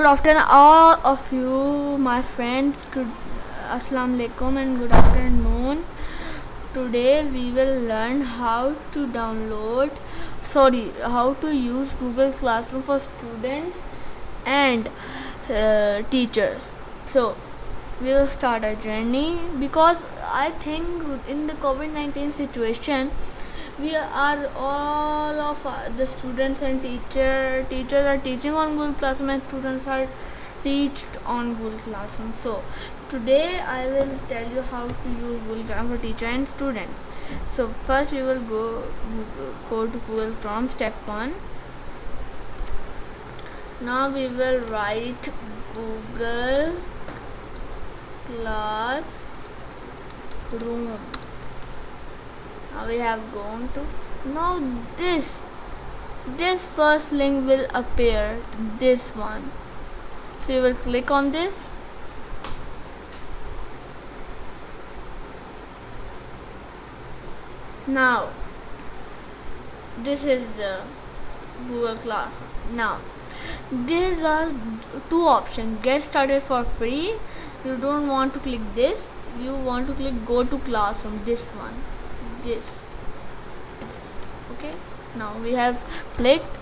Good afternoon, all of you, my friends. Assalamu alaikum and good afternoon. Today we will learn how to how to use Google Classroom for students and teachers. So we will start our journey because I think in the COVID-19 situation, we are all of the students and teachers are teaching on Google Classroom and students are teached on Google Classroom. So today I will tell you how to use Google Classroom for teacher and students. So first we will go to Google Chrome. Step 1. Now we will write Google Classroom. Now we have gone to, now this first link will appear, this one. So you will click on this. Now this is the Google Classroom. Now these are two options: get started for free. You don't want to click this, you want to click go to classroom, this one. This. Okay, now we have clicked.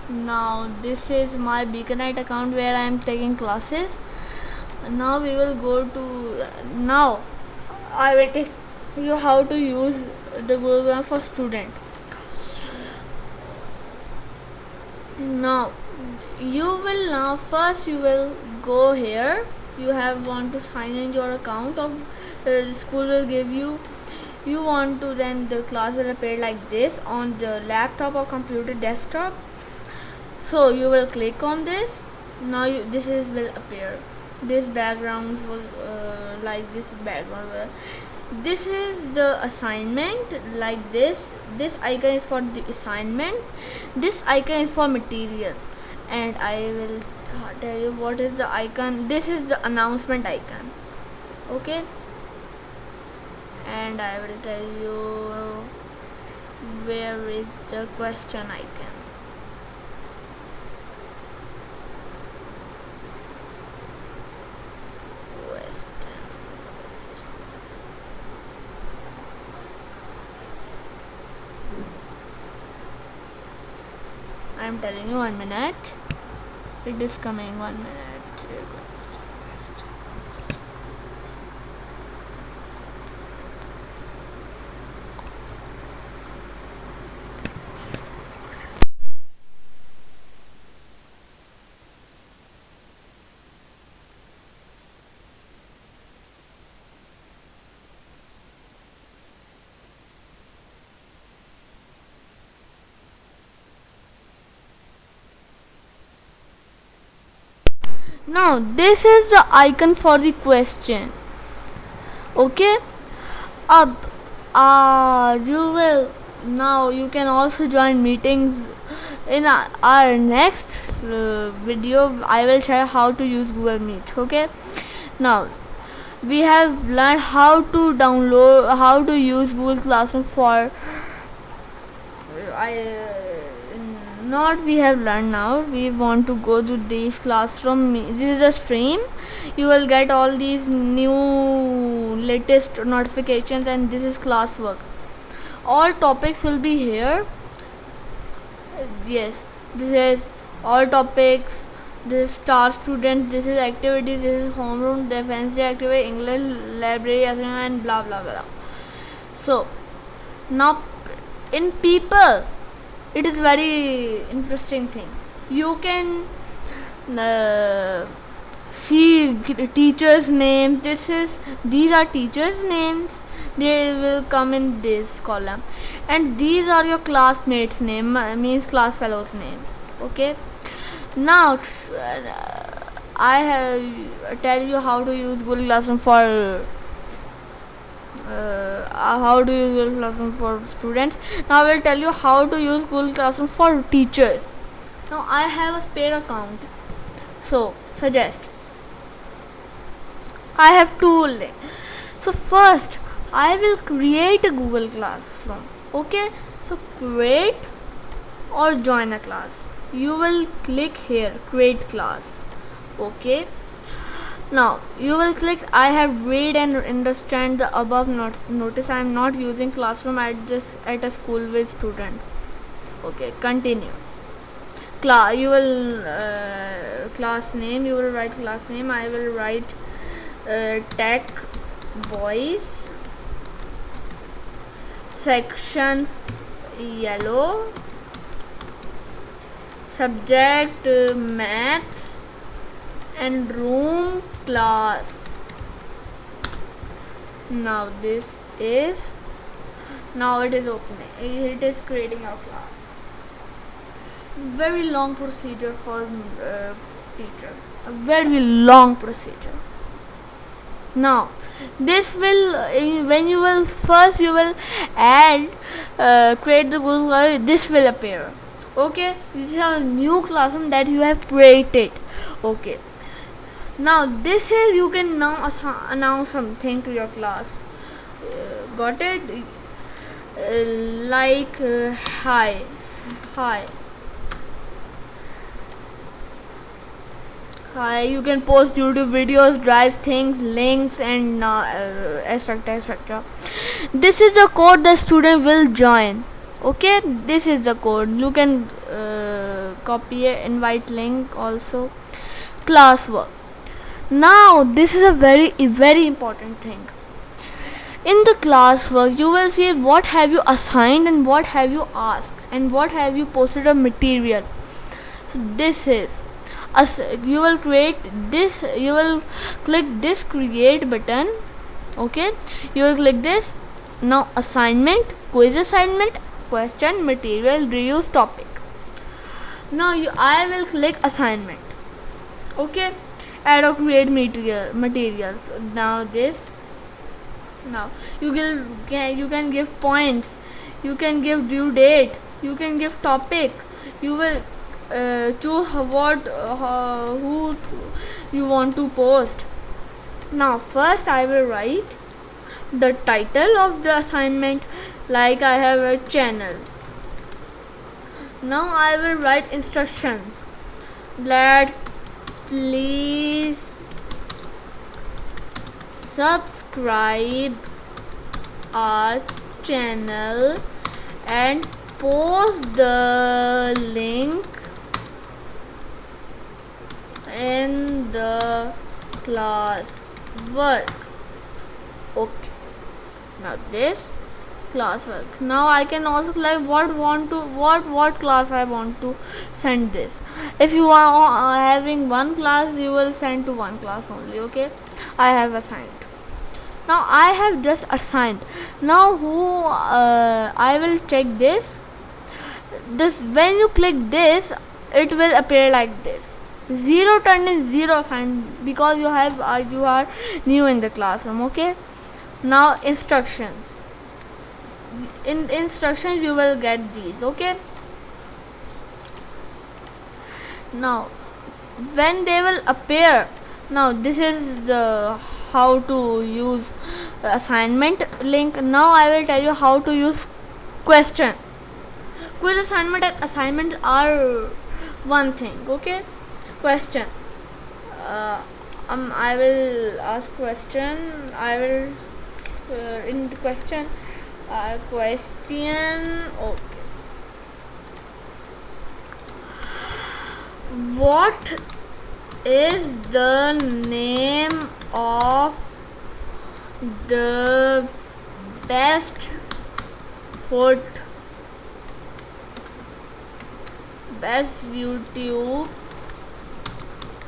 Now this is my Beaconite account where I am taking classes. Now we will go to, now I will take you how to use the Google for student. Now first you will go here. You want to sign in your account of school will give you. You want to, then the class will appear like this on the laptop or computer desktop. So you will click on this. Now this will appear. This background will like this background. This is the assignment, like this. This icon is for the assignments. This icon is for material, and I will tell you what is the icon. This is the announcement icon. Okay. And I will tell you where is the question icon. I am telling you 1 minute. It is coming 1 minute. Now this is the icon for the question. Okay, you can also join meetings. In our next video I will share how to use Google Meet. Okay, now we have learned how to use Google Classroom for not we have learned. Now we want to go to this classroom. This is a stream. You will get all these new latest notifications, and this is classwork. All topics will be here. Yes, this is all topics. This is star student. This is activities. This is homeroom, defensive activity, English library, and blah blah blah. So now in people, it is very interesting thing. You can see teachers' names. These are teachers' names. They will come in this column, and these are your classmates' name, means class fellows' name. Okay. Now I have tell you how to use Google Classroom for Google Classroom for students. Now I will tell you how to use Google Classroom for teachers. Now I have a spare account, so suggest I have two links. So first I will create a Google Classroom. Okay, so create or join a class. you will click here, create class. Okay, now you will click I have read and understand the above. Notice I am not using classroom at a school with students. Okay, continue. You will class name, you will write class name. I will write tech boys, section yellow, subject maths, and room class. Now this is, now it is opening, it is creating our class. Very long procedure for teacher, a very long procedure. Now this will when you will first you will add create the Google class, this will appear. Okay, this is a new classroom that you have created. Okay, now this is, you can now announce something to your class. Got it? Like hi, you can post YouTube videos, drive things, links, and etc. This is the code the student will join. Okay, this is the code. You can copy it, invite link also. Classwork. Now this is a very important thing. In the classwork, you will see what have you assigned and what have you asked and what have you posted of material. So this is you will create this, you will click this create button. Okay, you will click this. Now assignment, quiz assignment, question, material, reuse, topic. Now I will click assignment. Okay, add or create materials. Now this, now you can give points, you can give due date, you can give topic, you will choose who you want to post. Now first I will write the title of the assignment, like I have a channel. Now I will write instructions that please subscribe our channel and post the link in the class work. Okay, now this class work. Now I can also like what class I want to send this. If you are having one class, you will send to one class only. Okay, I have assigned. Now I have just assigned. Now who I will check this. This, when you click this, it will appear like this. 0 turned in 0 assigned because you are new in the classroom. Okay, now instructions. In instructions you will get these. Okay, now when they will appear, now this is the how to use assignment link. Now I will tell you how to use question. Quiz assignment and assignment are one thing. Okay, question. I will ask question. I will in the question. Question. Okay. What is the name of the best YouTube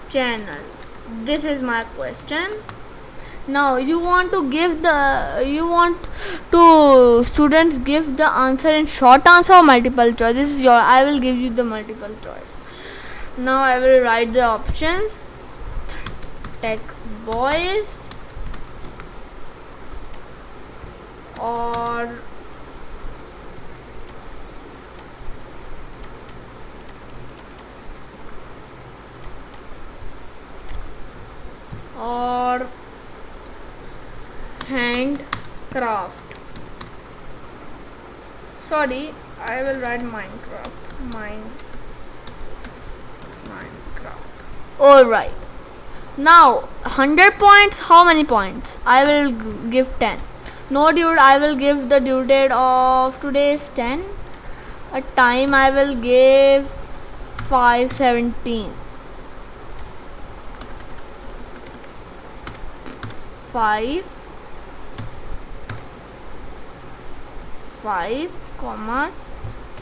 channel? This is my question. Now you want to students give the answer in short answer or multiple choice. This is I will give you the multiple choice. Now I will write the options. Tech boys or handcraft. Sorry, I will write Minecraft. Alright. Now 100 points, how many points? I will give 10. No dude, I will give the due date of today is 10. A time I will give 5:17. 5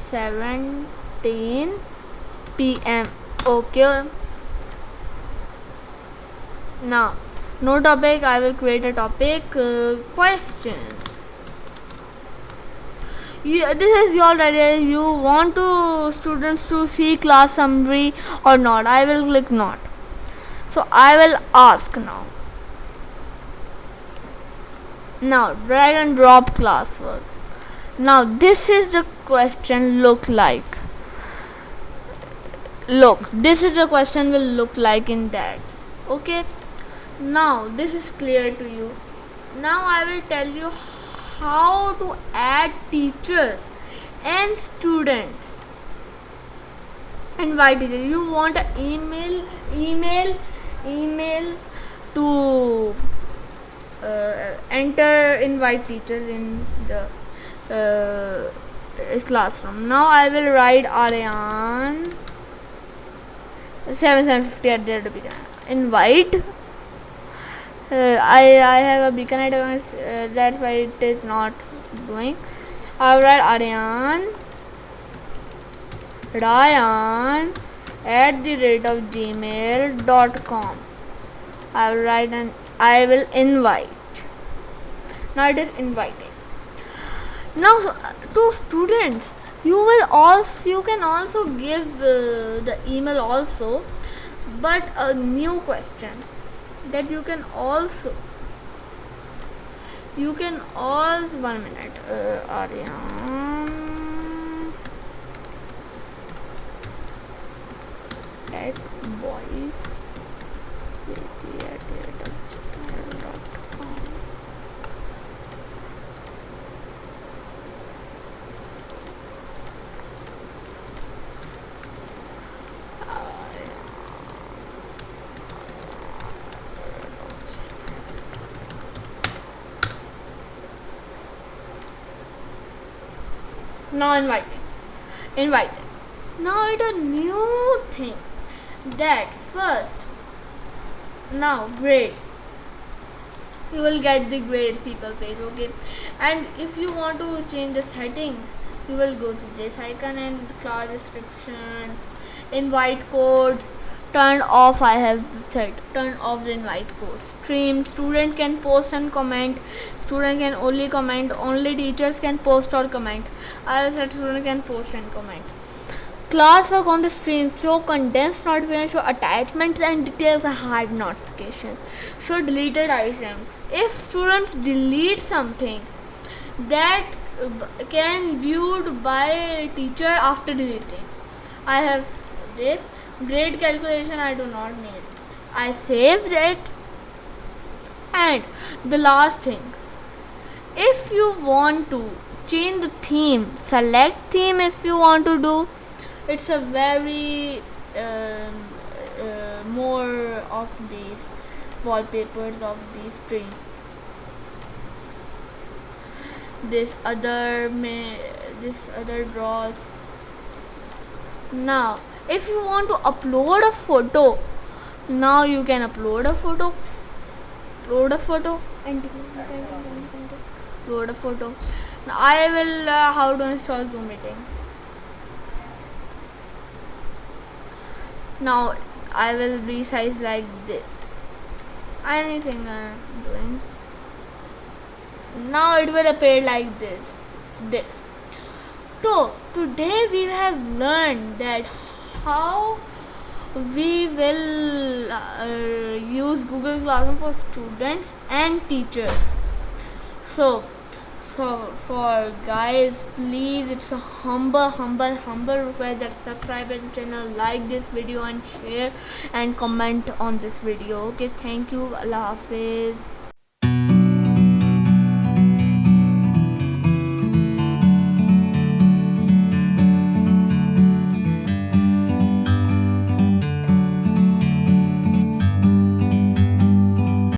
17 p.m. Okay. Now, no topic. I will create a topic. Question. This is your idea. You want to students to see class summary or not? I will click not. So I will ask now. Now drag and drop classwork. Now this is the question look like. Look, this is the question will look like in that. Okay. Now this is clear to you. Now I will tell you how to add teachers and students. Invite teachers. You want an email to enter invite teachers in the classroom. Now I will write M.Aryaan 750 at the beginning. Invite. I have a beacon icon, that's why it is not doing. I will write Ryan @gmail.com. I will write and I will invite. Now it is inviting. Now to students, you can also give the email also, but a new question that you can also 1 minute. Aryaan tech boys now invited. Now it's a new thing that first now grades, you will get the grade people page. Okay, and if you want to change the settings, you will go to this icon and class description, invite codes, turn off. I have said turn off the invite code. Stream, student can post and comment. Student can only comment. Only teachers can post or comment. I will set student can post and comment. Classwork on the stream, show condensed notifications, show attachments and details and hide notifications, show deleted items. If students delete something, that can viewed by teacher after deleting. I have this grade calculation. I do not need. I saved it. And the last thing, if you want to change the theme, select theme. If you want to do, it's a very more of these wallpapers of these stream. This other draws. Now if you want to upload a photo, now you can upload a photo and upload a photo. Now I will how to install Zoom meetings. Now I will resize like this. Anything I'm doing. Now it will appear like this. So today we have learned that how we will use Google Classroom for students and teachers. So for guys, please, it's a humble request that subscribe the channel, like this video and share and comment on this video. Okay, thank you. Allah Hafiz.